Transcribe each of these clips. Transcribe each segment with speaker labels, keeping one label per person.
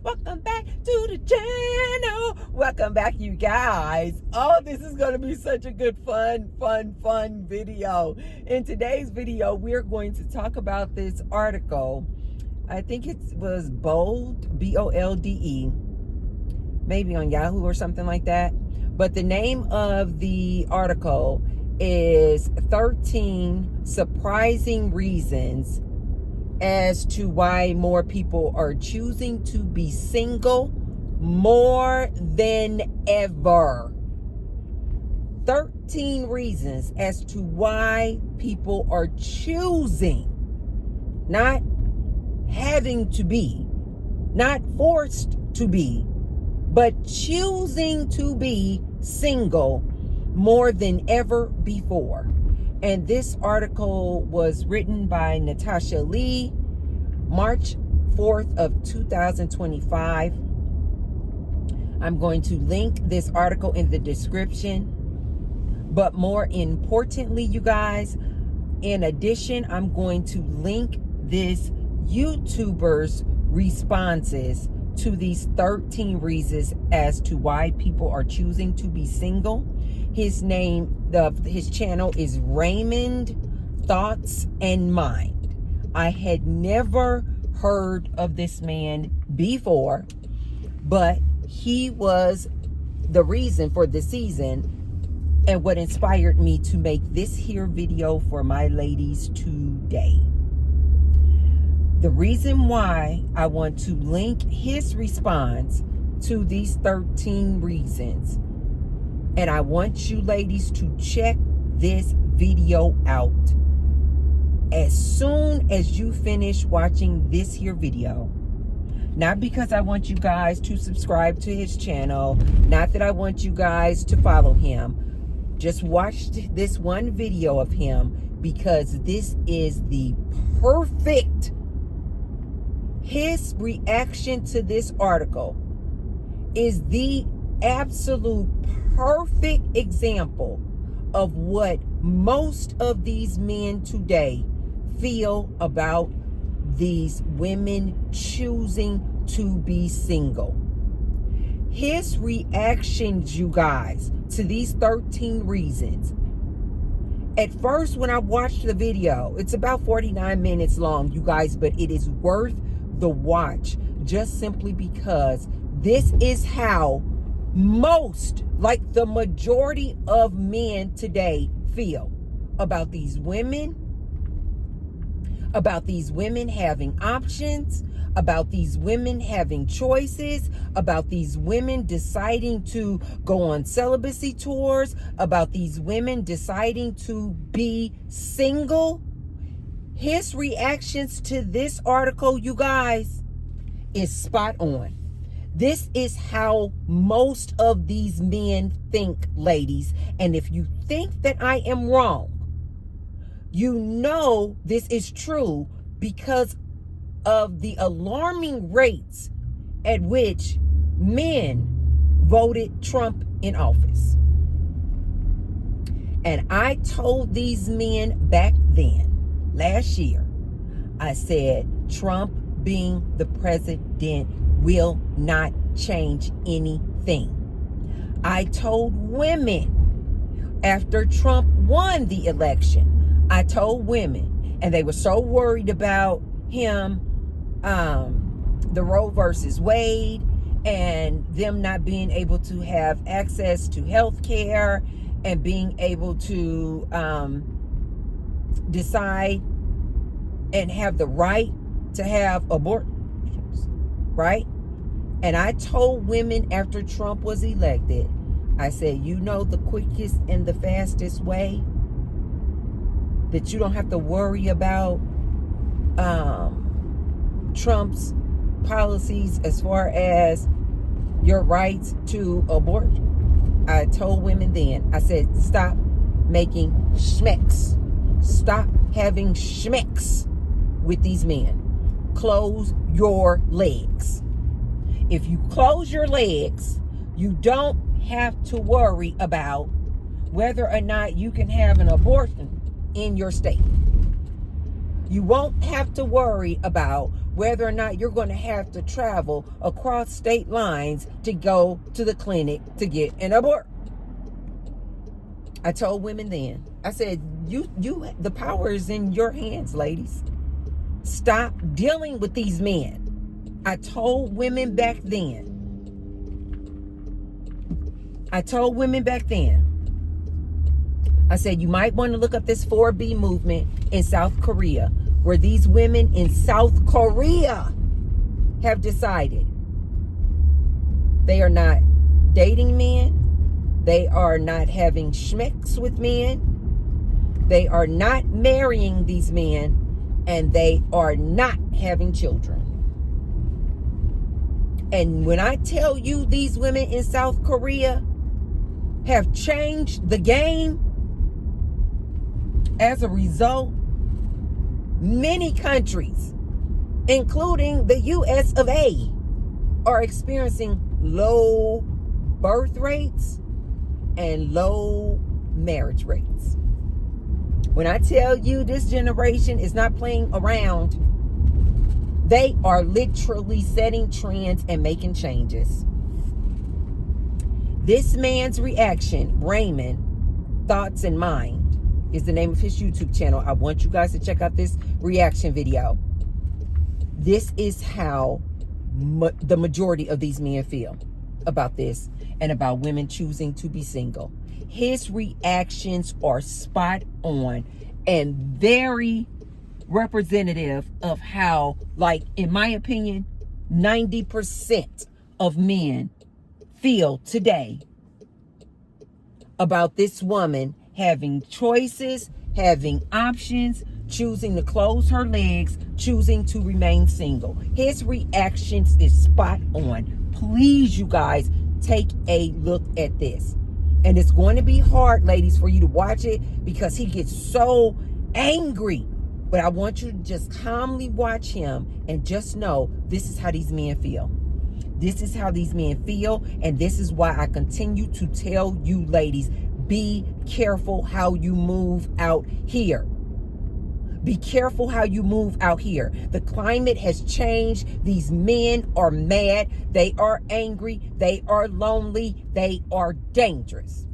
Speaker 1: Welcome back to the channel. Welcome back, you guys. Oh, this is going to be such a good, fun video. In today's video, we're going to talk about this article. I think it was Bold, B-O-L-D-E, maybe on Yahoo or something like that. But the name of the article is 13 Surprising Reasons as to why more people are choosing to be single more than ever. 13 reasons as to why people are choosing, not having to be, not forced to be, but choosing to be single more than ever before. And this article was written by Natasha Lee, March 4th of 2025. I'm going to link this article in the description. But more importantly, you guys, in addition, I'm going to link this YouTuber's responses to these 13 reasons as to why people are choosing to be single. His channel is Raymond Thoughts and Mind. I had never heard of this man before, but he was the reason for the season and what inspired me to make this here video for my ladies today. The reason why I want to link his response to these 13 reasons, and I want you ladies to check this video out as soon as you finish watching this here video. Not because I want you guys to subscribe to his channel, not that I want you guys to follow him. Just watch this one video of him because this is the perfect, his reaction to this article is the absolute perfect example of what most of these men today feel about these women choosing to be single. His reactions, you guys, to these 13 reasons. At first, when I watched the video, it's about 49 minutes long, you guys, but it is worth the watch just simply because this is how most, like the majority of men today, feel about these women having options, about these women having choices, about these women deciding to go on celibacy tours, about these women deciding to be single. His reactions to this article, you guys, is spot on. This is how most of these men think, ladies. And if you think that I am wrong, you know this is true because of the alarming rates at which men voted Trump in office. And I told these men back then, last year, I said, Trump being the president will not change anything. I told women after Trump won the election, I told women, and they were so worried about him, the Roe versus Wade, and them not being able to have access to health care and being able to decide and have the right to have abortions, right? And I told women after Trump was elected, I said, you know the quickest and the fastest way that you don't have to worry about Trump's policies as far as your rights to abortion. I told women then, I said, stop making schmecks. Stop having schmecks with these men. Close your legs. If you close your legs, you don't have to worry about whether or not you can have an abortion in your state. You won't have to worry about whether or not you're going to have to travel across state lines to go to the clinic to get an abort. I told women then, I said, the power is in your hands, ladies. Stop dealing with these men. I told women back then. I said, you might want to look up this 4B movement in South Korea, where these women in South Korea have decided they are not dating men. They are not having schmecks with men. They are not marrying these men, and they are not having children. And when I tell you these women in South Korea have changed the game, as a result, many countries, including the US of A, are experiencing low birth rates and low marriage rates. When I tell you this generation is not playing around, they are literally setting trends and making changes. This man's reaction, Raymond, Thoughts and Mind, is the name of his YouTube channel. I want you guys to check out this reaction video. This is how the majority of these men feel about this and about women choosing to be single. His reactions are spot on and very representative of how, like, in my opinion, 90% of men feel today about this woman having choices, having options, choosing to close her legs, choosing to remain single. His reactions is spot on. Please, you guys, take a look at this. And it's going to be hard, ladies, for you to watch it because he gets so angry. But I want you to just calmly watch him and just know this is how these men feel. This is how these men feel. And this is why I continue to tell you, ladies, be careful how you move out here. Be careful how you move out here. The climate has changed. These men are mad. They are angry. They are lonely. They are dangerous.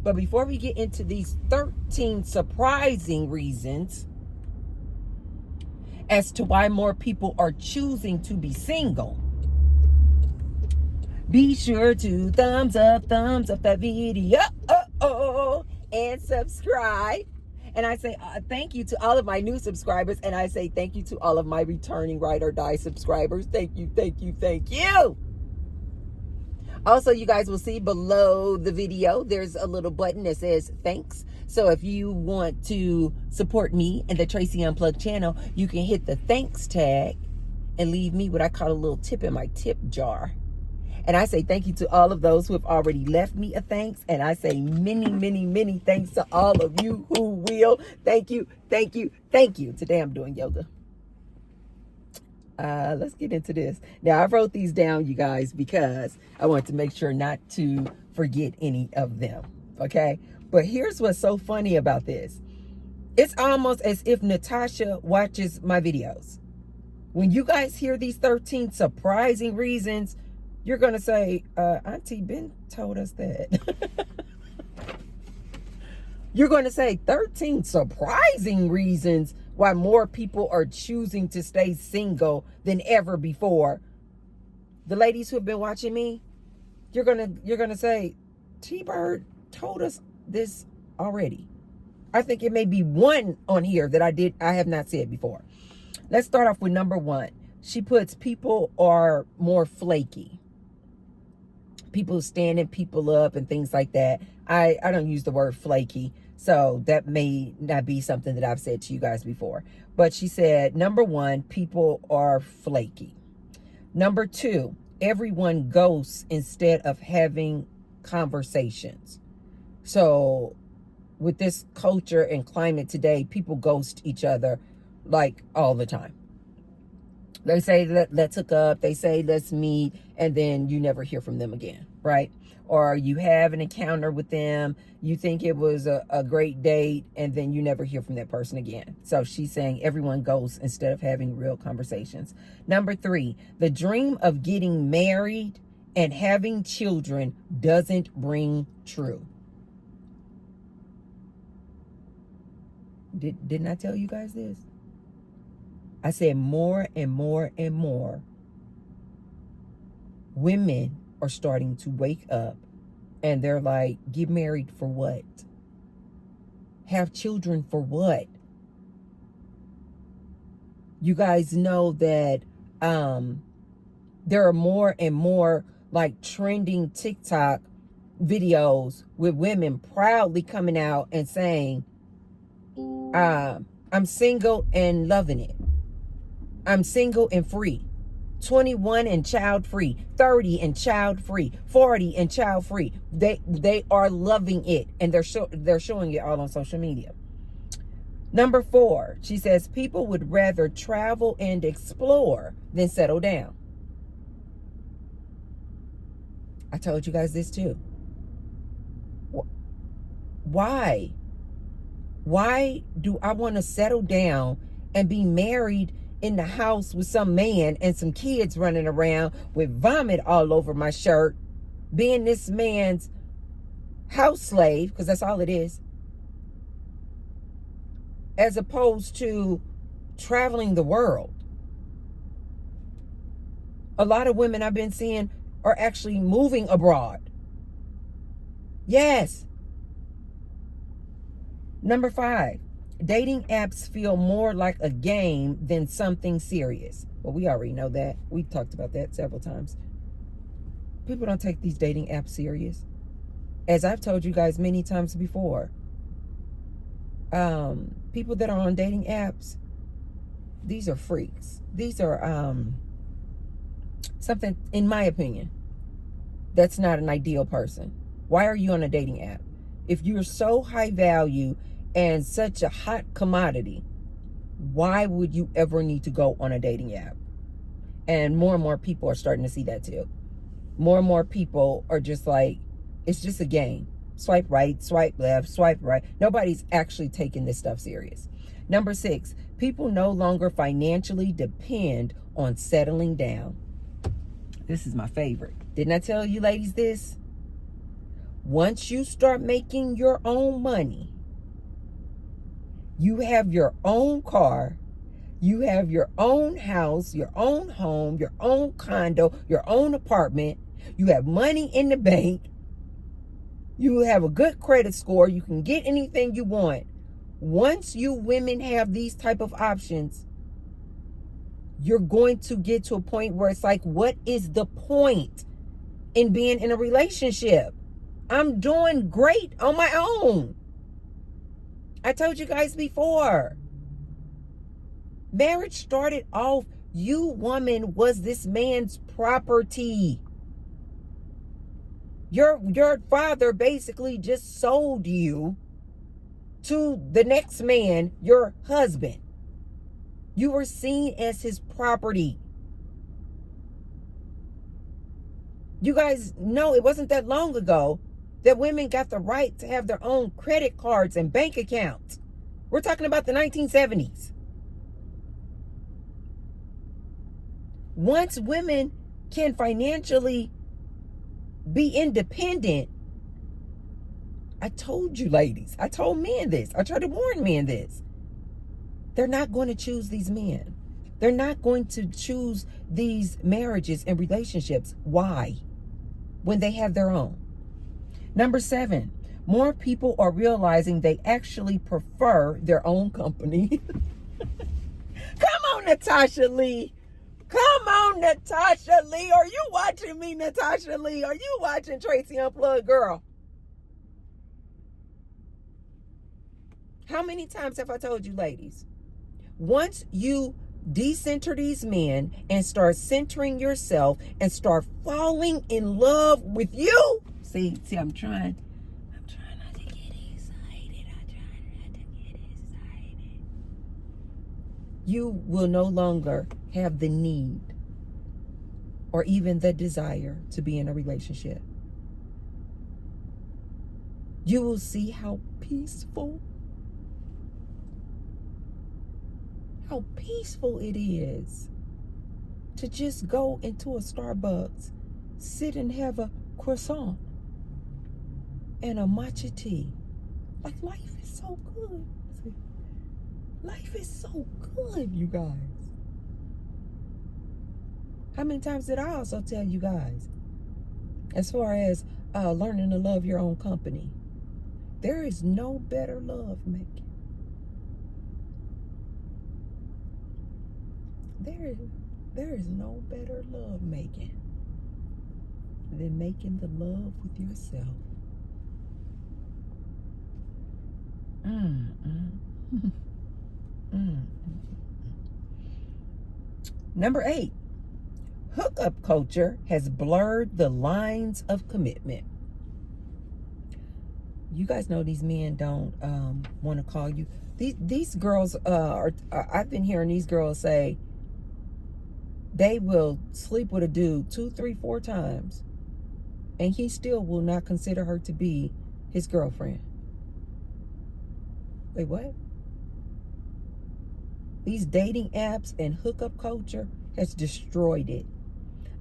Speaker 1: But before we get into these 13 surprising reasons as to why more people are choosing to be single, be sure to thumbs up that video and subscribe. And I say thank you to all of my new subscribers. And I say thank you to all of my returning Ride or Die subscribers. Thank you, thank you, thank you. Also, you guys will see below the video, there's a little button that says thanks. So if you want to support me and the Tracy Unplugged channel, you can hit the thanks tag and leave me what I call a little tip in my tip jar. And I say thank you to all of those who have already left me a thanks. And I say many, many, many thanks to all of you who will. Thank you, thank you, thank you. Today I'm doing yoga. Let's get into this. Now, I wrote these down, you guys, because I want to make sure not to forget any of them. Okay? But here's what's so funny about this. It's almost as if Natasha watches my videos. When you guys hear these 13 surprising reasons, you're going to say, Auntie Ben told us that. You're going to say 13 surprising reasons why more people are choosing to stay single than ever before. The ladies who have been watching me, you're going to say, T-Bird told us this already. I think it may be one on here that I have not said before. Let's start off with number one. She puts people are more flaky. People standing people up and things like that. I don't use the word flaky, so that may not be something that I've said to you guys before. But she said, number one, people are flaky. Number two, everyone ghosts instead of having conversations. So with this culture and climate today, people ghost each other like all the time. They say let's hook up. They say let's meet, and then you never hear from them again. right? Or you have an encounter with them, you think it was a great date, and then you never hear from that person again. So she's saying everyone goes instead of having real conversations. Number 3, the dream of getting married and having children doesn't ring true. Didn't I tell you guys this? I said more and more and more women are starting to wake up and they're like, get married for what? Have children for what? You guys know that there are more and more like trending TikTok videos with women proudly coming out and saying, I'm single and loving it. I'm single and free. 21 and child free, 30 and child free, 40 and child free. They are loving it, and they're showing it all on social media. Number 4, she says people would rather travel and explore than settle down. I told you guys this too. Why? Why do I want to settle down and be married in the house with some man and some kids running around with vomit all over my shirt, being this man's house slave, because that's all it is, as opposed to traveling the world? A lot of women I've been seeing are actually moving abroad. Yes. Number 5, dating apps feel more like a game than something serious. Well, we already know that. We've talked about that several times. People don't take these dating apps serious. As I've told you guys many times before, people that are on dating apps, these are freaks. These are something, in my opinion, that's not an ideal person. Why are you on a dating app? If you're so high value and such a hot commodity, why would you ever need to go on a dating app? And more people are starting to see that too. More and more people are just like, it's just a game. Swipe right, swipe left, swipe right. Nobody's actually taking this stuff serious. Number 6, people no longer financially depend on settling down. This is my favorite. Didn't I tell you ladies this? Once you start making your own money, you have your own car, you have your own house, your own home, your own condo, your own apartment, you have money in the bank, you have a good credit score, you can get anything you want. Once you women have these type of options, you're going to get to a point where it's like, what is the point in being in a relationship? I'm doing great on my own. I told you guys before. Marriage started off, you woman was this man's property. Your father basically just sold you to the next man, your husband. You were seen as his property. You guys know it wasn't that long ago that women got the right to have their own credit cards and bank accounts. We're talking about the 1970s. Once women can financially be independent, I told you ladies, I told men this, I tried to warn men this. They're not going to choose these men. They're not going to choose these marriages and relationships. Why? When they have their own. Number 7, more people are realizing they actually prefer their own company. Come on, Natasha Lee. Come on, Natasha Lee. Are you watching me, Natasha Lee? Are you watching Tracy Unplugged, girl? How many times have I told you, ladies? Once you decenter these men and start centering yourself and start falling in love with you. See, I'm trying not to get excited. You will no longer have the need or even the desire to be in a relationship. you will see how peaceful it is to just go into a Starbucks, sit and have a croissant and a matcha tea. Like, life is so good. Life is so good, you guys. How many times did I also tell you guys, as far as learning to love your own company, there is no better love making. There is no better love making than making the love with yourself. Number 8, hookup culture has blurred the lines of commitment. You guys know these men don't want to call you. These girls I've been hearing these girls say they will sleep with a dude 2, 3, 4 times, and he still will not consider her to be his girlfriend. Wait, what? These dating apps and hookup culture has destroyed it.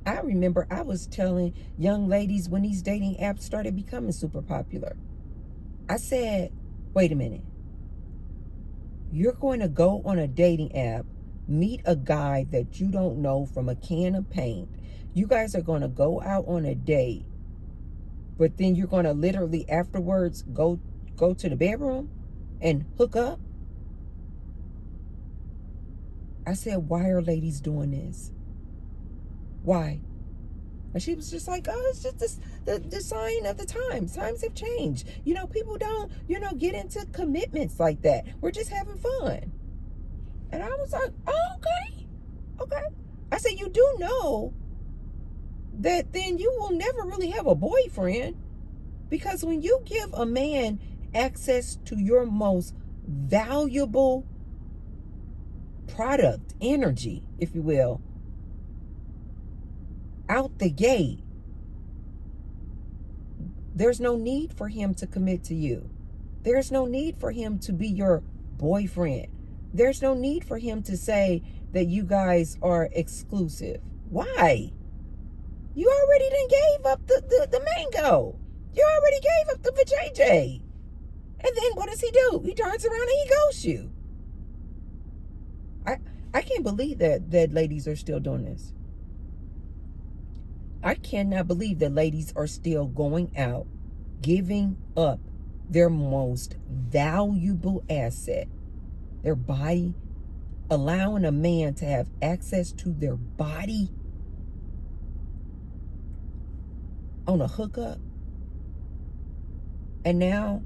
Speaker 1: I remember I was telling young ladies when these dating apps started becoming super popular, I said, wait a minute. You're going to go on a dating app, meet a guy that you don't know from a can of paint. You guys are going to go out on a date, but then you're going to literally afterwards go to the bedroom and hook up? I said, why are ladies doing this? Why? And she was just like, oh, it's just the sign of the times. Times have changed. People don't, get into commitments like that. We're just having fun. And I was like, oh, okay. I said, you do know that then you will never really have a boyfriend, because when you give a man access to your most valuable product, energy, if you will, out the gate, there's no need for him to commit to you. There's no need for him to be your boyfriend. There's no need for him to say that you guys are exclusive. Why? You already done gave up the mango. You already gave up the vajayjay. And then what does he do? He turns around and he ghosts you. I can't believe that ladies are still doing this. I cannot believe that ladies are still going out, giving up their most valuable asset, their body, allowing a man to have access to their body on a hookup. And now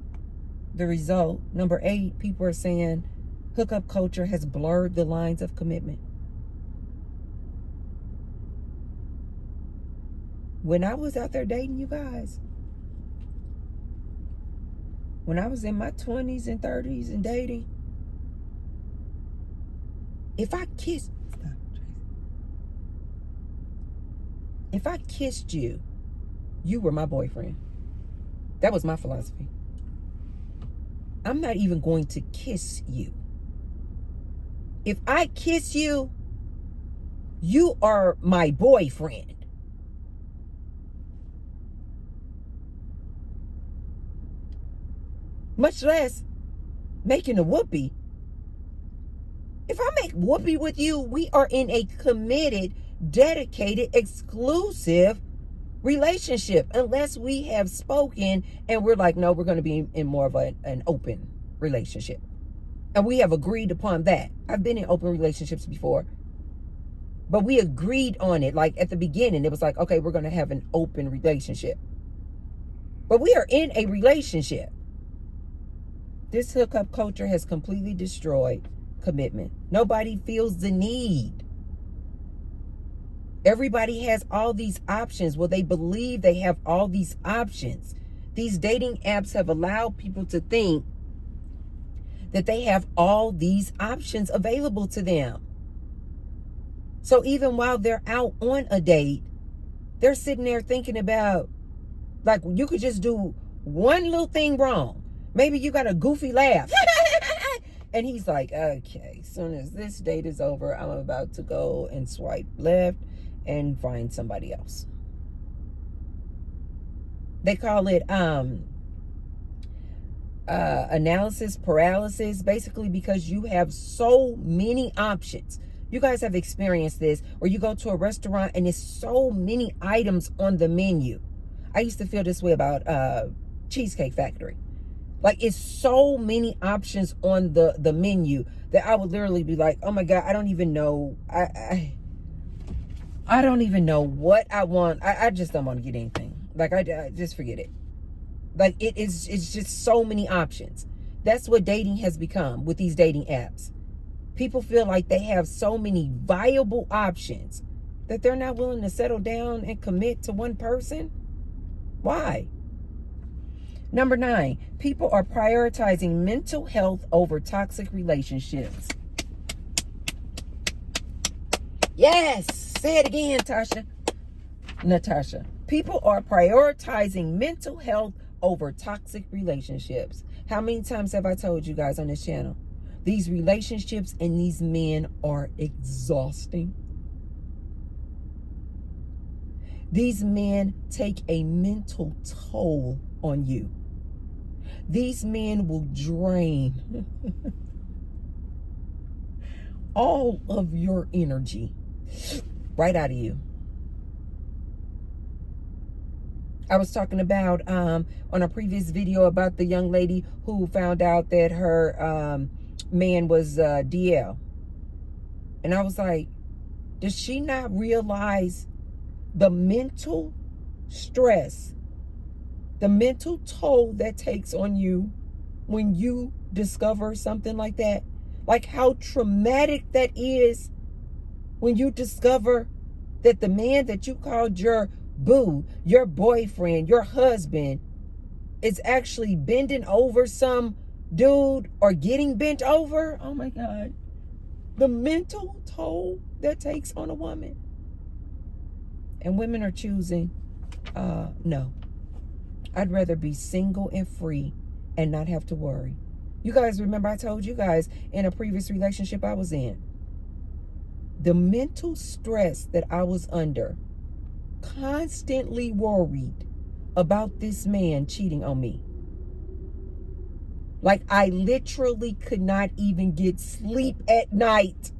Speaker 1: the result, number 8, people are saying hookup culture has blurred the lines of commitment. When I was out there dating, you guys, when I was in my 20s and 30s and dating, if I kissed you, you were my boyfriend. That was my philosophy. I'm not even going to kiss you. If I kiss you, you are my boyfriend. Much less making a whoopee. If I make whoopee with you, we are in a committed, dedicated, exclusive relationship, unless we have spoken and we're like, no, we're going to be in more of an open relationship. And we have agreed upon that. I've been in open relationships before, but we agreed on it. Like at the beginning, it was like, okay, we're going to have an open relationship. But we are in a relationship. This hookup culture has completely destroyed commitment. Nobody feels the need. Everybody has all these options. Well, they believe they have all these options. These dating apps have allowed people to think that they have all these options available to them. So even while they're out on a date, they're sitting there thinking about, like, you could just do one little thing wrong. Maybe you got a goofy laugh. And he's like, okay, as soon as this date is over, I'm about to go and swipe left and find somebody else. They call it analysis paralysis, basically because you have so many options. You guys have experienced this, or you go to a restaurant and there's so many items on the menu. I used to feel this way about Cheesecake Factory. Like, it's so many options on the menu that I would literally be like, oh my God, I don't even know. I don't even know what I want. I just don't want to get anything. Like, I just forget it. Like, it's just so many options. That's what dating has become with these dating apps. People feel like they have so many viable options that they're not willing to settle down and commit to one person. Why? Number 9, people are prioritizing mental health over toxic relationships. Yes, say it again, Natasha. People are prioritizing mental health over toxic relationships. How many times have I told you guys on this channel? These relationships and these men are exhausting. These men take a mental toll on you. These men will drain all of your energy right out of you. I was talking about on a previous video about the young lady who found out that her man was DL. And I was like, does she not realize the mental stress, the mental toll that takes on you when you discover something like that? Like, how traumatic that is when you discover that the man that you called your boo, your boyfriend, your husband, is actually bending over some dude or getting bent over. Oh my God. The mental toll that takes on a woman. And women are choosing, no. I'd rather be single and free and not have to worry. You guys remember I told you guys in a previous relationship I was in, the mental stress that I was under, constantly worried about this man cheating on me. Like, I literally could not even get sleep at night.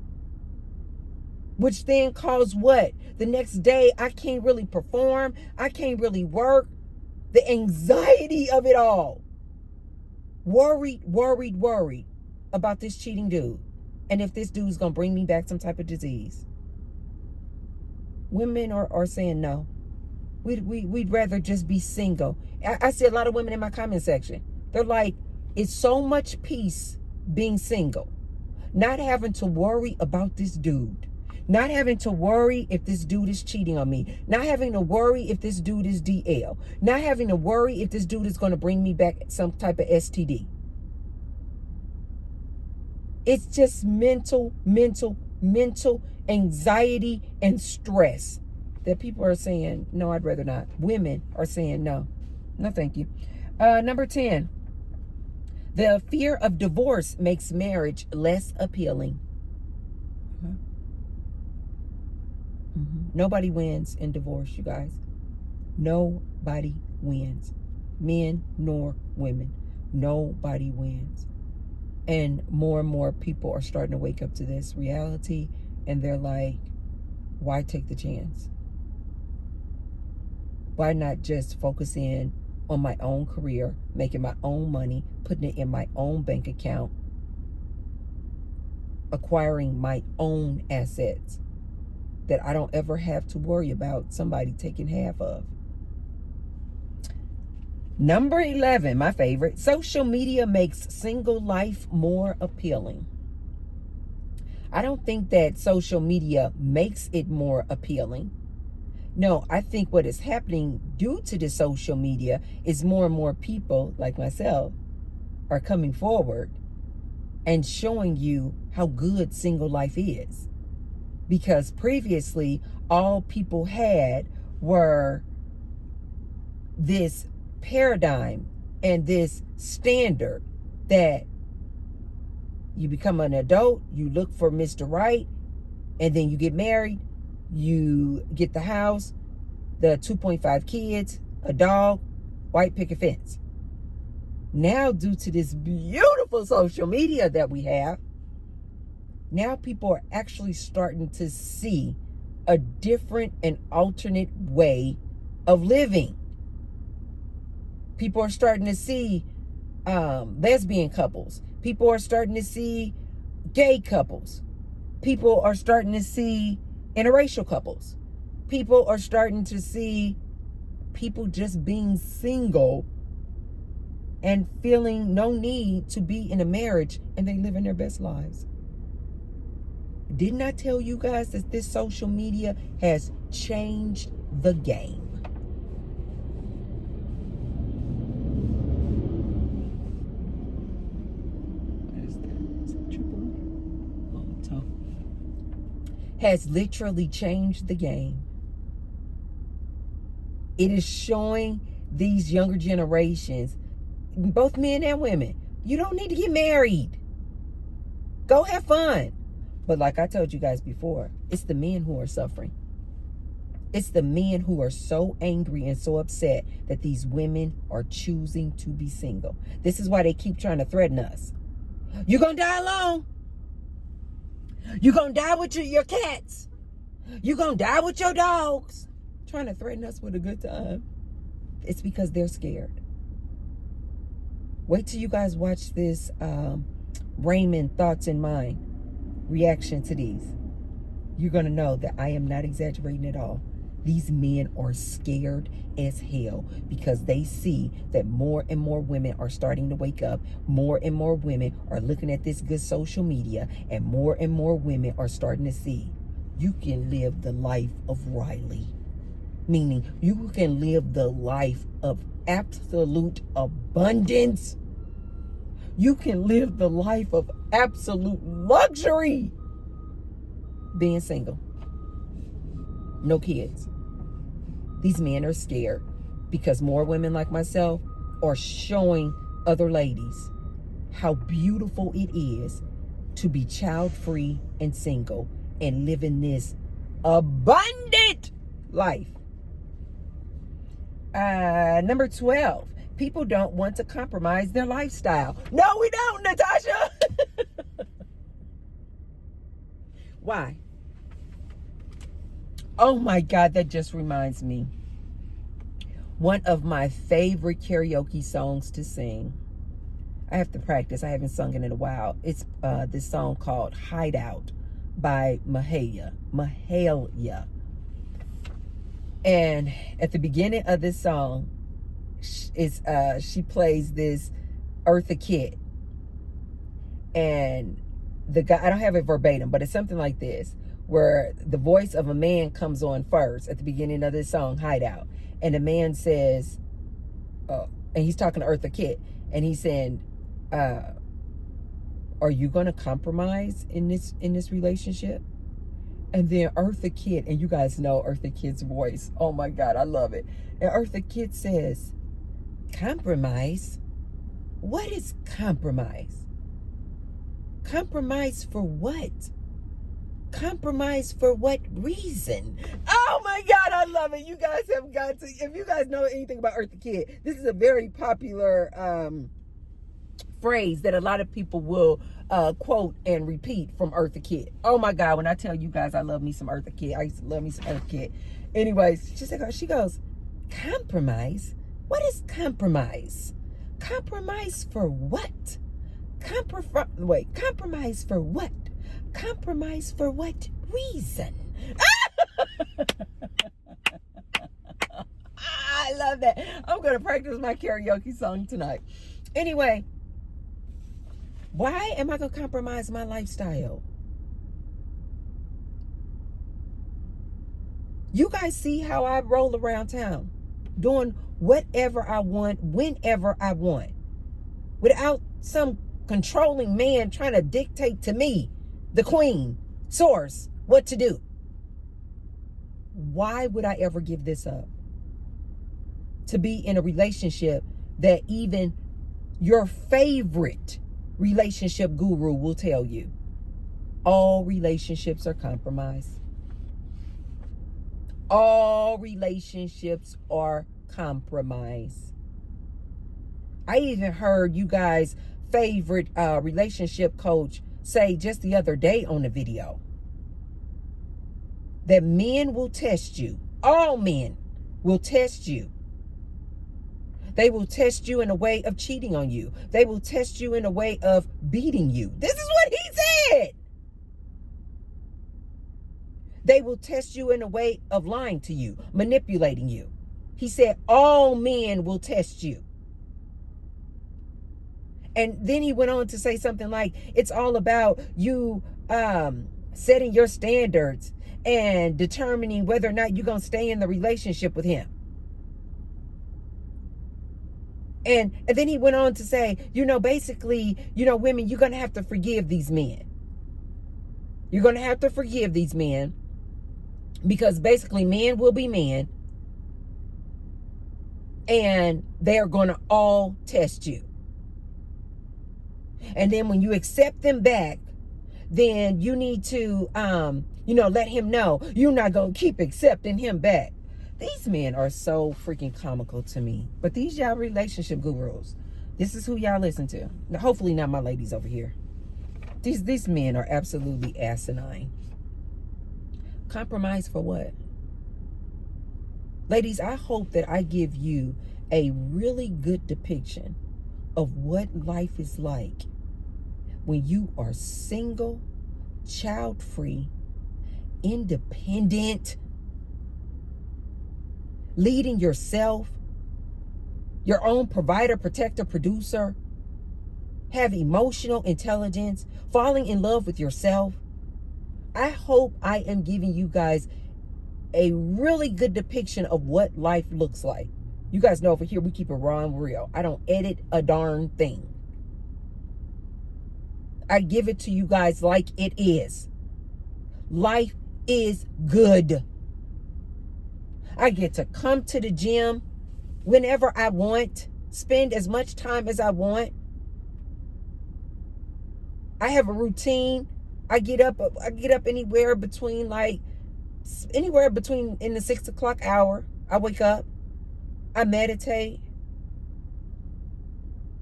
Speaker 1: Which then caused what? The next day, I can't really perform. I can't really work. The anxiety of it all. Worried about this cheating dude. And if this dude's going to bring me back some type of disease. Women are saying no. We'd rather just be single. I see a lot of women in my comment section. They're like, it's so much peace being single. Not having to worry about this dude. Not having to worry if this dude is cheating on me. Not having to worry if this dude is DL. Not having to worry if this dude is going to bring me back some type of STD. It's just mental anxiety and stress that people are saying, no, I'd rather not. Women are saying no. No, thank you. Number 10, the fear of divorce makes marriage less appealing. Nobody wins in divorce, you guys. Nobody wins. Men nor women. Nobody wins. And more people are starting to wake up to this reality. And they're like, why take the chance? Why not just focus in on my own career, making my own money, putting it in my own bank account, acquiring my own assets that I don't ever have to worry about somebody taking half of. Number 11, my favorite, social media makes single life more appealing. I don't think that social media makes it more appealing. No, I think what is happening due to the social media is more and more people like myself are coming forward and showing you how good single life is. Because previously, all people had were this paradigm and this standard that you become an adult, you look for Mr. Right, and then you get married, you get the house, the 2.5 kids, a dog, white picket fence. Now, due to this beautiful social media that we have, now people are actually starting to see a different and alternate way of living. People are starting to see lesbian couples. People are starting to see gay couples. People are starting to see interracial couples. People are starting to see people just being single and feeling no need to be in a marriage, and they living their best lives. Didn't I tell you guys that this social media has changed the game? What is that? Is it triple? Has literally changed the game. It is showing these younger generations, both men and women, you don't need to get married. Go have fun. But like I told you guys before, it's the men who are suffering. It's the men who are so angry and so upset that these women are choosing to be single. This is why they keep trying to threaten us. You're going to die alone. You're going to die with your cats. You're going to die with your dogs. Trying to threaten us with a good time. It's because they're scared. Wait till you guys watch this Raymond Thoughts in Mind reaction to these. You're going to know that I am not exaggerating at all. These men are scared as hell because they see that more and more women are starting to wake up. More and more women are looking at this good social media, and more women are starting to see you can live the life of Riley. Meaning you can live the life of absolute abundance. You can live the life of absolute luxury being single. No kids. These men are scared because more women like myself are showing other ladies how beautiful it is to be child-free and single and living this abundant life. Number 12, people don't want to compromise their lifestyle. No, we don't, Natasha. Why? Oh my God, that just reminds me. One of my favorite karaoke songs to sing. I have to practice. I haven't sung it in a while. It's this song called Hideout by Mahalia. And at the beginning of this song, she plays this Eartha Kitt. And the guy, I don't have it verbatim, but it's something like this, where the voice of a man comes on first at the beginning of this song, Hideout. And the man says, and he's talking to Eartha Kitt, and he's saying, are you going to compromise in this relationship? And then Eartha Kitt, and you guys know Eartha Kitt's voice. Oh my God, I love it. And Eartha Kitt says, compromise? What is compromise? Compromise for what? Compromise for what reason? Oh my God, I love it. You guys have got to, if you guys know anything about Eartha Kitt, this is a very popular phrase that a lot of people will quote and repeat from Eartha Kitt. Oh my God, when I tell you guys I love me some Eartha Kitt, I used to love me some Eartha Kitt. Anyways, she goes, compromise? What is compromise? Compromise for what? Compromise for what? Compromise for what reason? I love that. I'm going to practice my karaoke song tonight. Anyway, why am I going to compromise my lifestyle? You guys see how I roll around town, doing whatever I want, whenever I want, without some controlling man trying to dictate to me, the queen, source, what to do. Why would I ever give this up? to be in a relationship that even your favorite relationship guru will tell you. All relationships are compromise. All relationships are compromise. I even heard you guys' favorite relationship coach say just the other day on the video that men will test you. All men will test you. They will test you in a way of cheating on you. They will test you in a way of beating you. This is what he said. They will test you in a way of lying to you, manipulating you. He said all men will test you. And then he went on to say something like, it's all about you setting your standards and determining whether or not you're going to stay in the relationship with him. And then he went on to say, basically, women, you're going to have to forgive these men. You're going to have to forgive these men because basically men will be men and they're going to all test you. And then when you accept them back, then you need to, let him know you're not going to keep accepting him back. These men are so freaking comical to me. But these y'all relationship gurus, this is who y'all listen to. Now, hopefully not my ladies over here. These men are absolutely asinine. Compromise for what? Ladies, I hope that I give you a really good depiction of what life is like when you are single, child-free, independent, leading yourself, your own provider, protector, producer, have emotional intelligence, falling in love with yourself. I hope I am giving you guys a really good depiction of what life looks like. You guys know over here we keep it raw and real. I don't edit a darn thing. I give it to you guys like it is. Life is good. I get to come to the gym whenever I want, spend as much time as I want. I have a routine. I get up anywhere between in the 6 o'clock hour. I wake up. I meditate.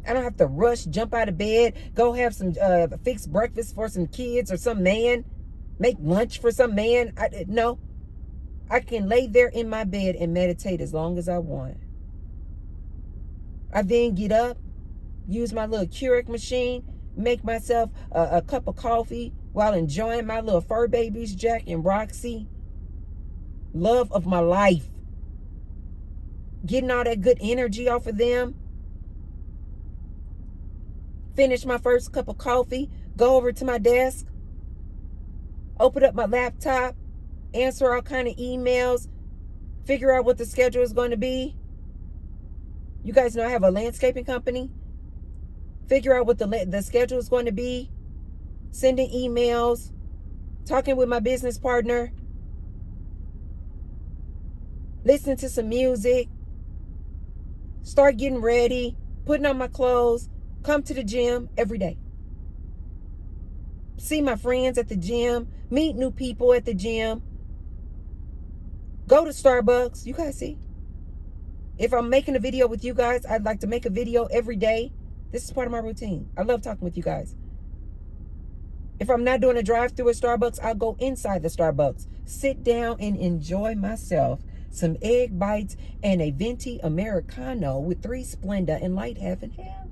Speaker 1: I don't have to rush, jump out of bed, go have some fixed breakfast for some kids or some man, make lunch for some man. No. I can lay there in my bed and meditate as long as I want. I then get up, use my little Keurig machine, make myself a cup of coffee while enjoying my little fur babies, Jack and Roxy. Love of my life. Getting all that good energy off of them. Finish my first cup of coffee, go over to my desk, open up my laptop, answer all kind of emails, figure out what the schedule is going to be. You guys know I have a landscaping company. Figure out what the schedule is going to be. Sending emails, talking with my business partner, listening to some music, start getting ready, putting on my clothes, come to the gym every day. See my friends at the gym, meet new people at the gym. Go to Starbucks. You guys see? If I'm making a video with you guys, I'd like to make a video every day. This is part of my routine. I love talking with you guys. If I'm not doing a drive-through at Starbucks, I'll go inside the Starbucks, sit down and enjoy myself some egg bites and a venti Americano with 3 Splenda and light half and half.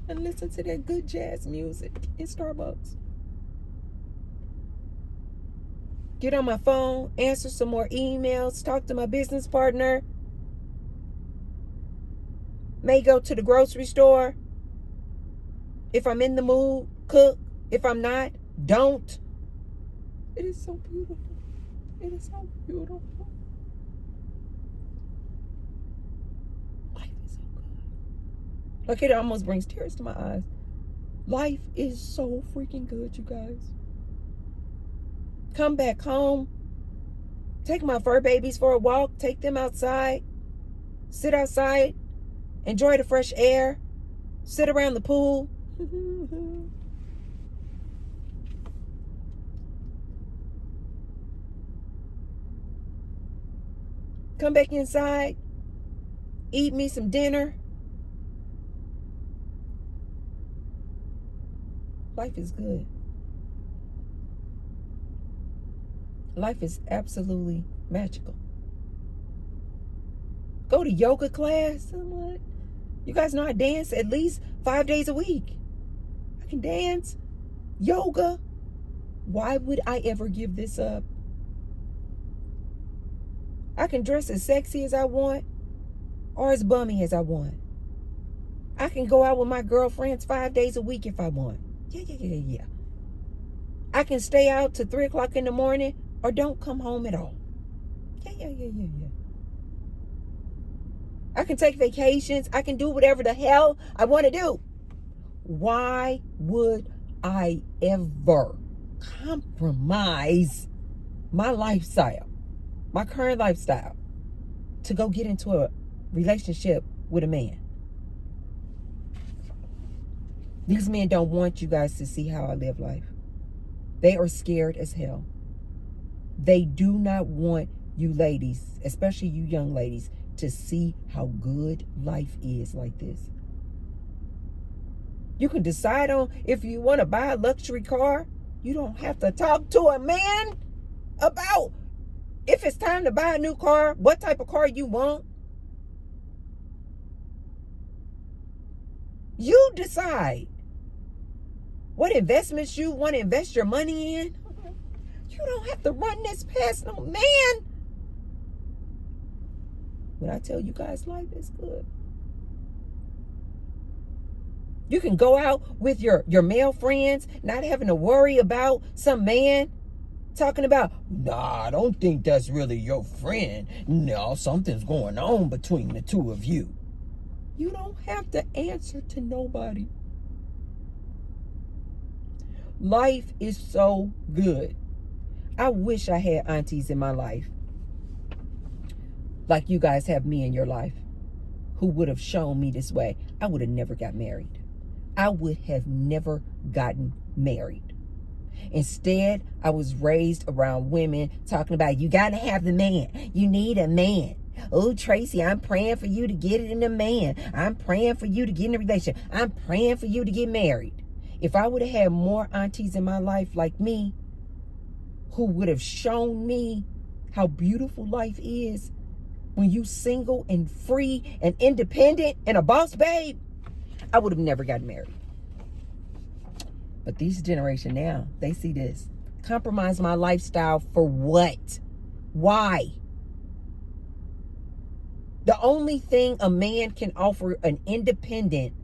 Speaker 1: And listen to that good jazz music in Starbucks. Get on my phone, answer some more emails, talk to my business partner. May go to the grocery store. If I'm in the mood, cook. If I'm not, don't. It is so beautiful. It is so beautiful. Life is so good. Like, it almost brings tears to my eyes. Life is so freaking good, you guys. Come back home. Take my fur babies for a walk. Take them outside. Sit outside. Enjoy the fresh air. Sit around the pool. Come back inside. Eat me some dinner. Life is good. Life is absolutely magical. Go to yoga class. What? You guys know I dance at least 5 days a week. I can dance. Yoga. Why would I ever give this up? I can dress as sexy as I want or as bummy as I want. I can go out with my girlfriends 5 days a week if I want. Yeah. I can stay out to 3 o'clock in the morning or don't come home at all. Yeah. I can take vacations. I can do whatever the hell I want to do. Why would I ever compromise my lifestyle, my current lifestyle, to go get into a relationship with a man? These men don't want you guys to see how I live life. They are scared as hell. They do not want you ladies, especially you young ladies, to see how good life is like this. You can decide on if you want to buy a luxury car. You don't have to talk to a man about if it's time to buy a new car, what type of car you want. You decide what investments you want to invest your money in. You don't have to run this past no man. When I tell you guys, life is good. You can go out with your male friends, not having to worry about some man talking about, nah, I don't think that's really your friend. No, something's going on between the two of you. You don't have to answer to nobody. Life is so good. I wish I had aunties in my life like you guys have me in your life, who would have shown me this way. I would have never got married. I would have never gotten married. Instead, I was raised around women talking about, you got to have the man. You need a man. Oh, Tracy, I'm praying for you to get it in a man. I'm praying for you to get in a relationship. I'm praying for you to get married. If I would have had more aunties in my life like me, who would have shown me how beautiful life is when you single and free and independent and a boss babe, I would have never gotten married. But this generation now, they see this. Compromise my lifestyle for what? Why? The only thing a man can offer an independent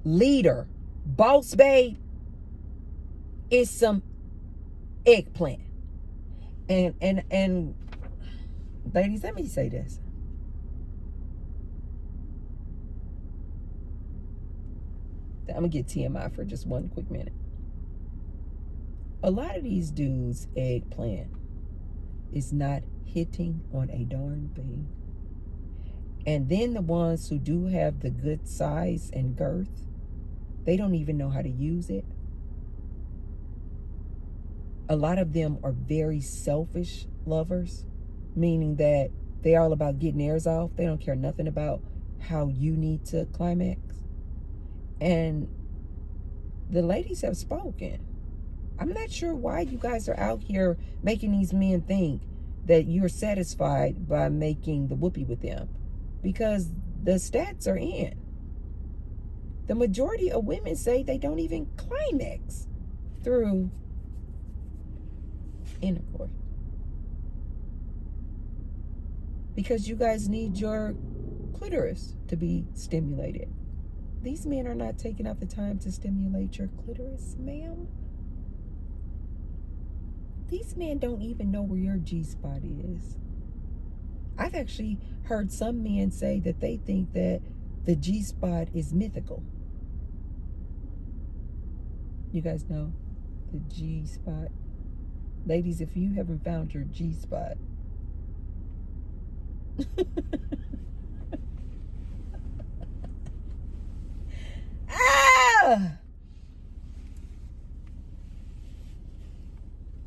Speaker 1: leader, boss babe, is some eggplant. And ladies, let me say this. I'm going to get TMI for just one quick minute. A lot of these dudes' eggplant is not hitting on a darn thing. And then the ones who do have the good size and girth, they don't even know how to use it. A lot of them are very selfish lovers, meaning that they're all about getting theirs off. They don't care nothing about how you need to climax. And the ladies have spoken. I'm not sure why you guys are out here making these men think that you're satisfied by making the whoopee with them, because the stats are in. The majority of women say they don't even climax through intercourse, because you guys need your clitoris to be stimulated. These men are not taking out the time to stimulate your clitoris, ma'am. These men don't even know where your G-spot is. I've actually heard some men say that they think that the G-spot is mythical. You guys know the G-spot? Ladies, if you haven't found your G-spot, Ah!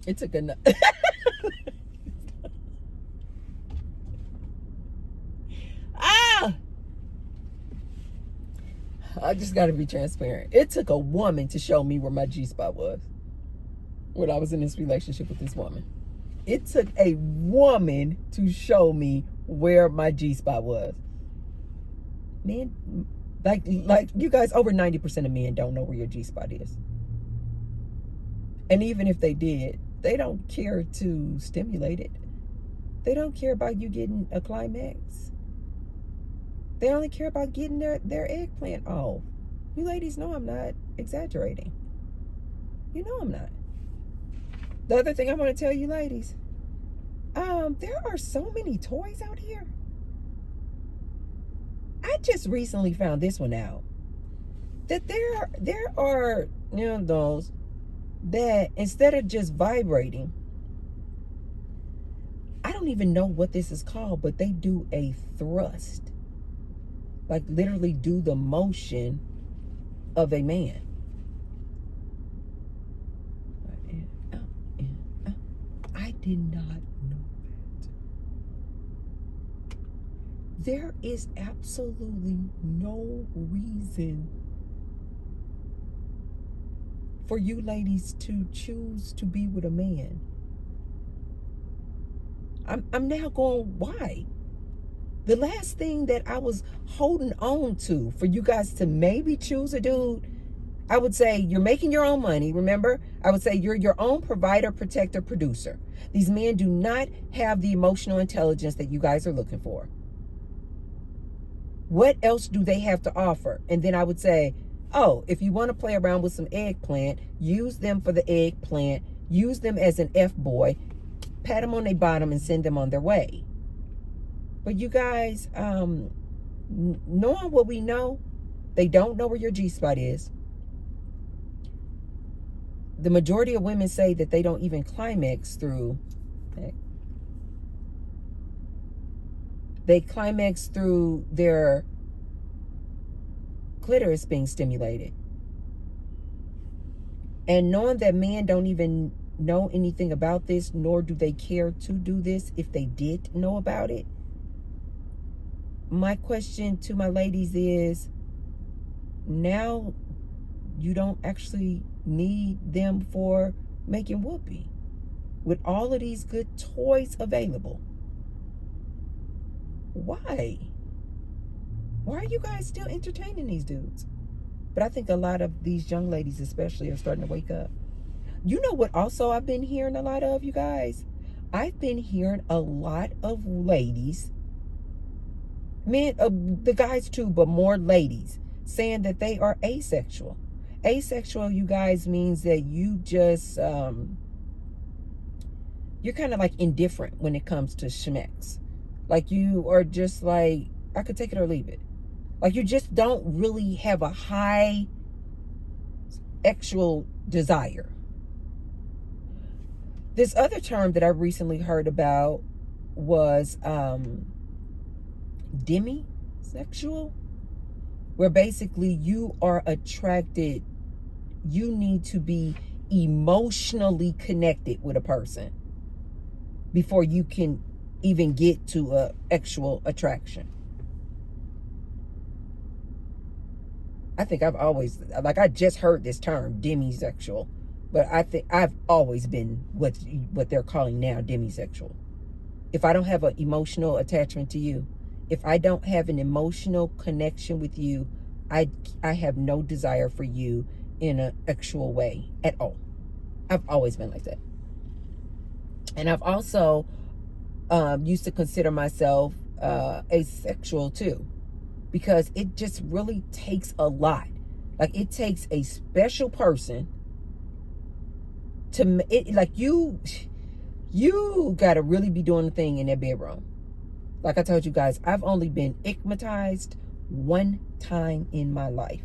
Speaker 1: It took enough. Ah! I just got to be transparent. It took a woman to show me where my G spot was when I was in this relationship with this woman. It took a woman to show me where my G spot was. Man, like you guys, over 90% of men don't know where your G spot is. And even if they did, they don't care to stimulate it. They don't care about you getting a climax. They only care about getting their eggplant off. You ladies know I'm not exaggerating. You know I'm not. The other thing I want to tell you ladies, there are so many toys out here. I just recently found this one out. That there are, you know, those that instead of just vibrating, I don't even know what this is called, but they do a thrust. Like literally do the motion of a man. I did not know that. There is absolutely no reason for you ladies to choose to be with a man. I'm now going, why? The last thing that I was holding on to for you guys to maybe choose a dude, I would say you're making your own money. Remember, I would say you're your own provider, protector, producer. These men do not have the emotional intelligence that you guys are looking for. What else do they have to offer? And then I would say, oh, if you want to play around with some eggplant, use them for the eggplant, use them as an F-boy, pat them on their bottom and send them on their way. But you guys, knowing what we know, they don't know where your G-spot is. The majority of women say that they don't even climax through. They climax through their clitoris being stimulated. And knowing that men don't even know anything about this, nor do they care to do this if they did know about it. My question to my ladies is, now you don't actually need them for making whoopee. With all of these good toys available. Why? Why are you guys still entertaining these dudes? But I think a lot of these young ladies especially are starting to wake up. You know what also I've been hearing a lot of, you guys? I've been hearing a lot of ladies, men, the guys too, but more ladies, saying that they are asexual. Asexual, you guys, means that you just, you're kind of like indifferent when it comes to schmex. Like you are just like, I could take it or leave it. Like you just don't really have a high sexual desire. This other term that I recently heard about was demisexual, where basically you are attracted, you need to be emotionally connected with a person before you can even get to a actual attraction. I think I've always, like I just heard this term, demisexual, but I think I've always been what they're calling now demisexual. If I don't have an emotional attachment to you, if I don't have an emotional connection with you, I have no desire for you in an actual way at all. I've always been like that. And I've also used to consider myself asexual too, because it just really takes a lot. Like it takes a special person to it. Like you got to really be doing the thing in that bedroom. Like I told you guys, I've only been hypnotized one time in my life.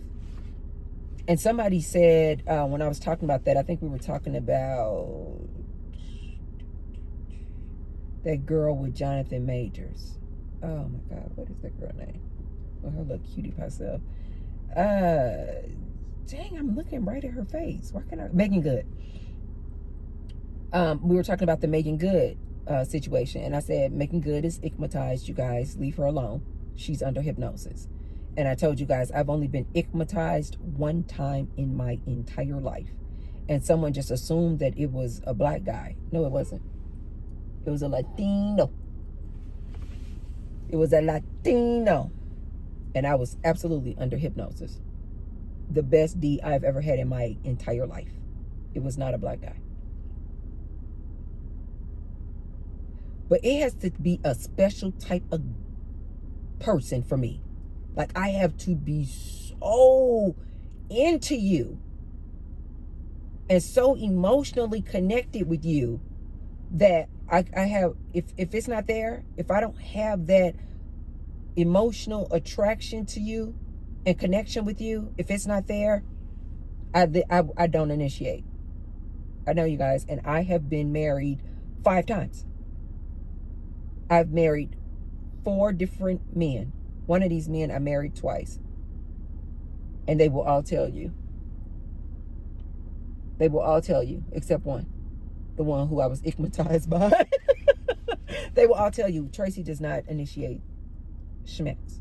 Speaker 1: And somebody said, when I was talking about that, I think we were talking about that girl with Jonathan Majors. Oh my God, what is that girl name? Well, her little cutie pie self. Dang, I'm looking right at her face. Why can't I? Megan Good. We were talking about the Megan Good situation, and I said Megan Good is igmatized. You guys leave her alone. She's under hypnosis. And I told you guys I've only been igmatized one time in my entire life, and someone just assumed that it was a black guy. No, it wasn't. It was a Latino. It was a Latino, and I was absolutely under hypnosis. The best D I've ever had in my entire life. It was not a black guy. But it has to be a special type of person for me. Like, I have to be so into you and so emotionally connected with you that I have, if it's not there, if I don't have that emotional attraction to you and connection with you, if it's not there, I don't initiate. I know, you guys, and I have been married 5 times. I've married 4 different men. One of these men I married twice. And they will all tell you. They will all tell you, except one. The one who I was igmatized by. They will all tell you, Tracy does not initiate schmecks.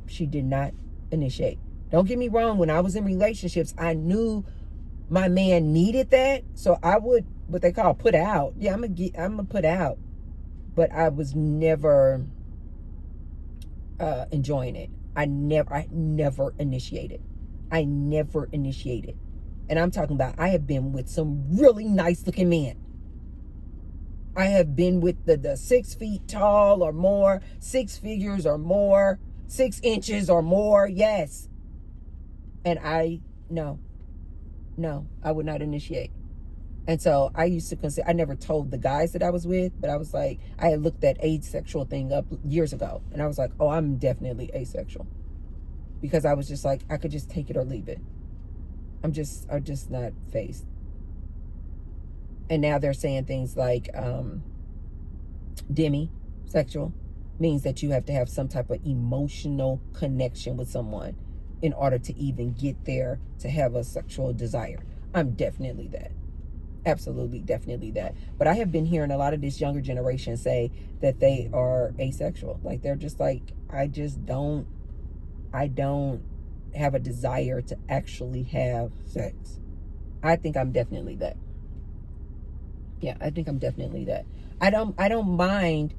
Speaker 1: She did not initiate. Don't get me wrong, when I was in relationships, I knew my man needed that. So I would, what they call put out. Yeah, I'm gonna put out. But I was never enjoying it. I never initiated. I never initiated. And I'm talking about, I have been with some really nice looking men. I have been with the 6 feet tall or more, 6 figures or more, 6 inches or more. Yes. And no, I would not initiate. And so I used to consider, I never told the guys that I was with, but I was like, I had looked that asexual thing up years ago. And I was like, oh, I'm definitely asexual. Because I was just like, I could just take it or leave it. I'm just not phased. And now they're saying things like demisexual means that you have to have some type of emotional connection with someone in order to even get there to have a sexual desire. I'm definitely that. Absolutely, definitely that. But I have been hearing a lot of this younger generation say that they are asexual. Like, they're just like, I don't have a desire to actually have sex. I think I'm definitely that. Yeah, I think I'm definitely that. I don't mind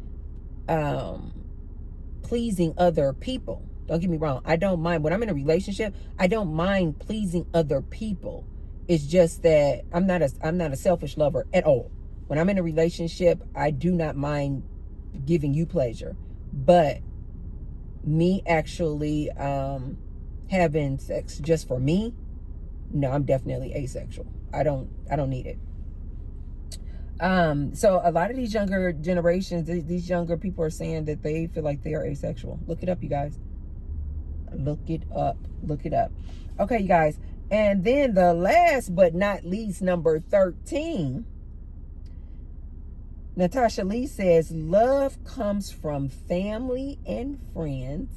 Speaker 1: pleasing other people. Don't get me wrong. I don't mind when I'm in a relationship. I don't mind pleasing other people. It's just that I'm not a selfish lover at all. When I'm in a relationship, I do not mind giving you pleasure. But me actually having sex just for me, no, I'm definitely asexual. I don't need it. So a lot of these younger generations, these younger people are saying that they feel like they are asexual. Look it up, you guys. Look it up. Look it up. Okay, you guys. And then the last but not least, number 13, Natasha Lee says, love comes from family and friends,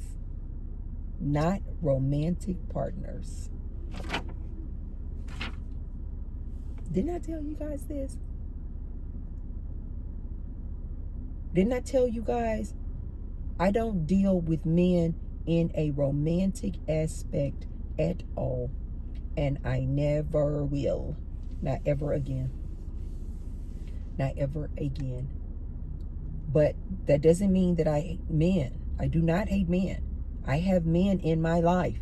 Speaker 1: not romantic partners. Didn't I tell you guys this? Didn't I tell you guys I don't deal with men in a romantic aspect at all? And I never will. Not ever again. Not ever again. But that doesn't mean that I hate men. I do not hate men. I have men in my life.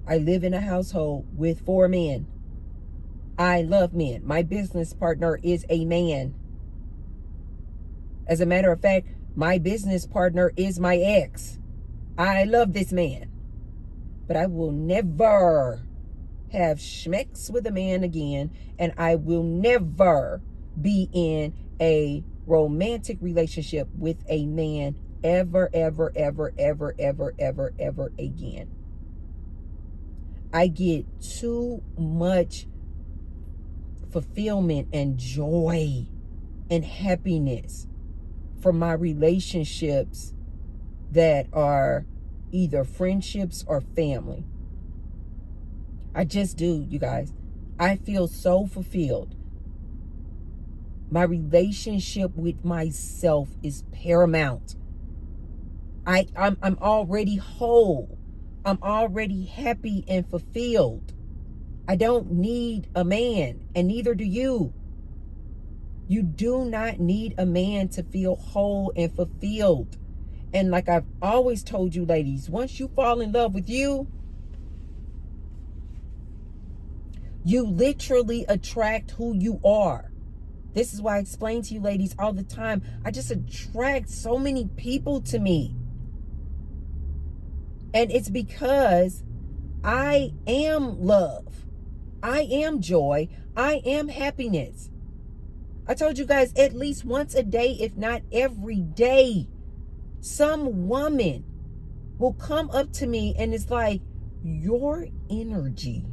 Speaker 1: I live in a household with 4 men. I love men. My business partner is a man. As a matter of fact, my business partner is my ex. I love this man. But I will never have schmecks with a man again. And I will never be in a romantic relationship with a man ever, ever, ever, ever, ever, ever, ever again. I get too much fulfillment and joy and happiness for my relationships that are either friendships or family. I just do, you guys. I feel so fulfilled. My relationship with myself is paramount. I'm already whole. I'm already happy and fulfilled. I don't need a man, and neither do you. You do not need a man to feel whole and fulfilled. And like I've always told you, ladies, once you fall in love with you, you literally attract who you are. This is why I explain to you ladies all the time, I just attract so many people to me. And it's because I am love. I am joy. I am happiness. I told you guys at least once a day, if not every day, some woman will come up to me and it's like, your energy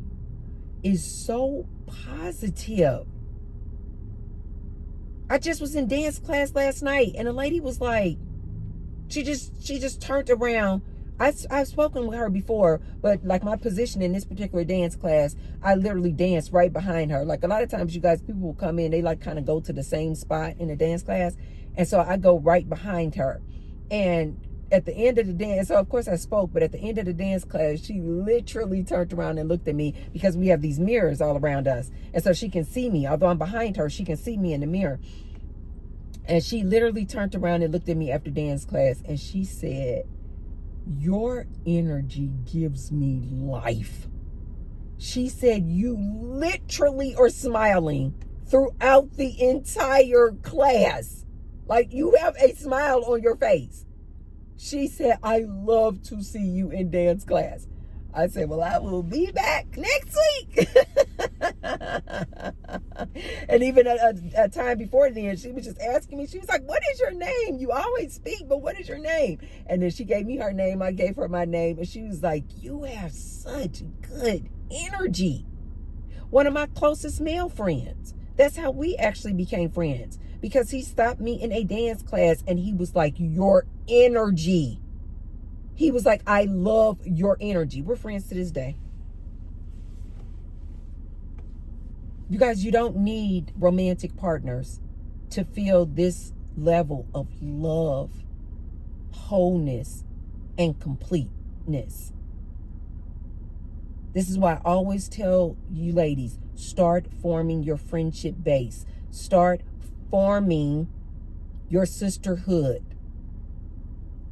Speaker 1: is so positive. I just was in dance class last night and a lady was like, she just turned around. I've spoken with her before, but like my position in this particular dance class, I literally danced right behind her. Like a lot of times you guys, people will come in, they like kind of go to the same spot in the dance class. And so I go right behind her. And at the end of the dance, so of course I spoke, but at the end of the dance class, she literally turned around and looked at me because we have these mirrors all around us. And so she can see me, although I'm behind her, she can see me in the mirror. And she literally turned around and looked at me after dance class and she said, your energy gives me life. She said, you literally are smiling throughout the entire class. Like you have a smile on your face. She said, I love to see you in dance class. I said, well, I will be back next week. And even a time before then, she was just asking me, she was like, what is your name? You always speak, but what is your name? And then she gave me her name. I gave her my name. And she was like, you have such good energy. One of my closest male friends. That's how we actually became friends. Because he stopped me in a dance class and he was like, your energy. He was like, I love your energy. We're friends to this day. You guys, you don't need romantic partners to feel this level of love, wholeness, and completeness. This is why I always tell you ladies, start forming your friendship base. Start forming your sisterhood.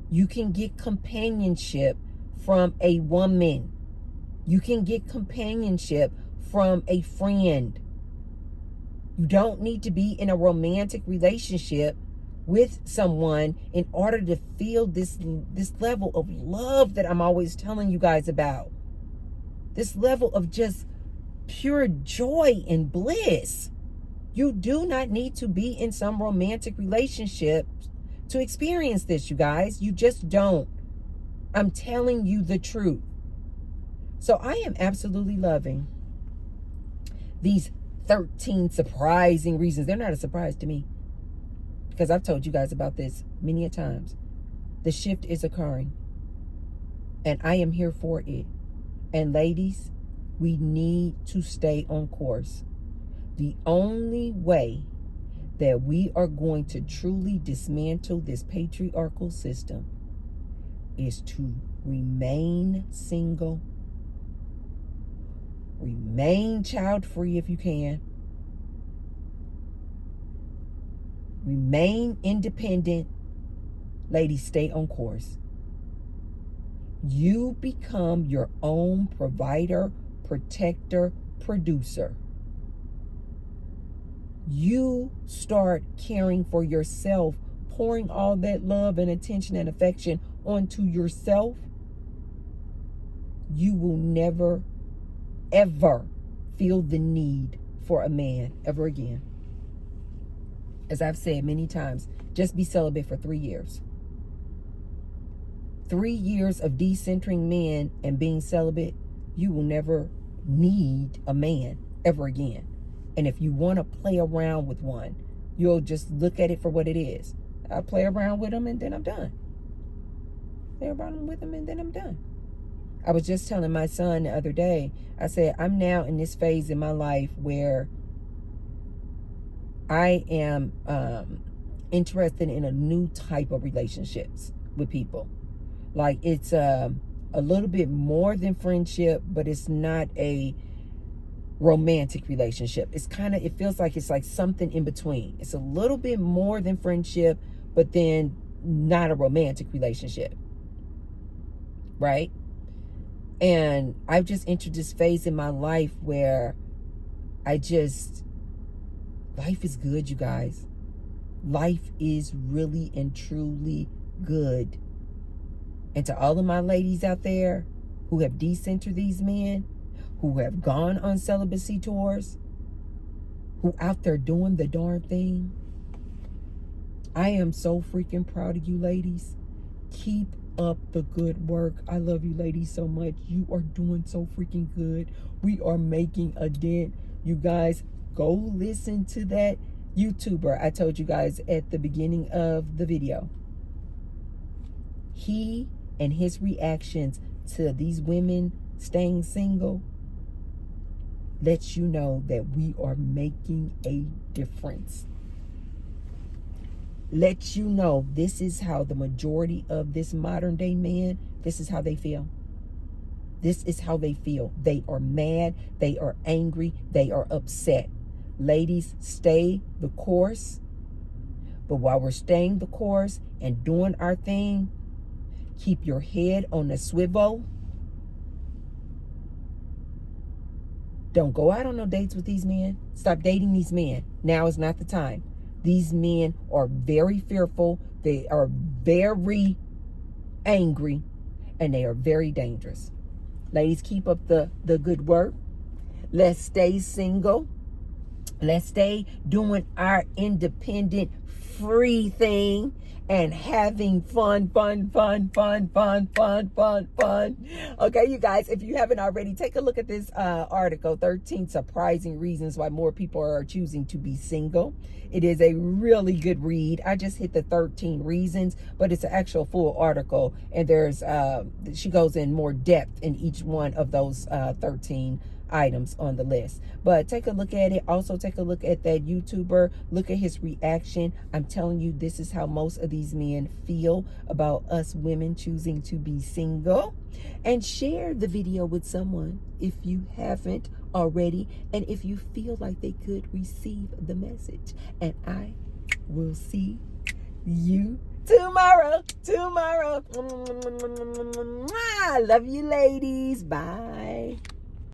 Speaker 1: You can get companionship from a woman. You can get companionship from a friend. You don't need to be in a romantic relationship with someone in order to feel this level of love that I'm always telling you guys about. This level of just pure joy and bliss. You do not need to be in some romantic relationship to experience this, you guys. You just don't. I'm telling you the truth. So I am absolutely loving these 13 surprising reasons. They're not a surprise to me because I've told you guys about this many a times. The shift is occurring and I am here for it. And ladies, we need to stay on course. The only way that we are going to truly dismantle this patriarchal system is to remain single, remain child-free if you can, remain independent. Ladies, stay on course. You become your own provider, protector, producer. You start caring for yourself, pouring all that love and attention and affection onto yourself. You will never, ever feel the need for a man ever again. As I've said many times, just be celibate for 3 years. 3 years of decentering men and being celibate, you will never need a man ever again. And if you want to play around with one, you'll just look at it for what it is, I play around with them and then I'm done. Play around with them and then I'm done. I was just telling my son the other day, I said, I'm now in this phase in my life where I am interested in a new type of relationships with people. Like it's a little bit more than friendship, but it's not a romantic relationship. It's kind of, it feels like it's like something in between. It's a little bit more than friendship, but then not a romantic relationship. Right? And I've just entered this phase in my life where life is good, you guys. Life is really and truly good. And to all of my ladies out there who have decentered these men, who have gone on celibacy tours, who out there doing the darn thing, I am so freaking proud of you ladies. Keep up the good work. I love you ladies so much. You are doing so freaking good. We are making a dent. You guys, go listen to that YouTuber I told you guys at the beginning of the video. He and his reactions to these women staying single lets you know that we are making a difference. Let you know this is how the majority of this modern day man, this is how they feel. This is how they feel. They are mad. They are angry. They are upset. Ladies, stay the course. But while we're staying the course and doing our thing, keep your head on the swivel. Don't go out on no dates with these men. Stop dating these men. Now is not the time. These men are very fearful. They are very angry. And they are very dangerous. Ladies, keep up the good work. Let's stay single. Let's stay doing our independent, free thing and having fun. Okay, you guys, if you haven't already, take a look at this article, 13 Surprising Reasons Why More People Are Choosing to Be Single. It is a really good read. I just hit the 13 reasons, but it's an actual full article. And there's, she goes in more depth in each one of those 13 items on the list. But take a look at it. Also take a look at that YouTuber. Look at his reaction. I'm telling you, this is how most of these men feel about us women choosing to be single. And share the video with someone if you haven't already, and if you feel like they could receive the message. And I will see you tomorrow. I love you ladies. Bye.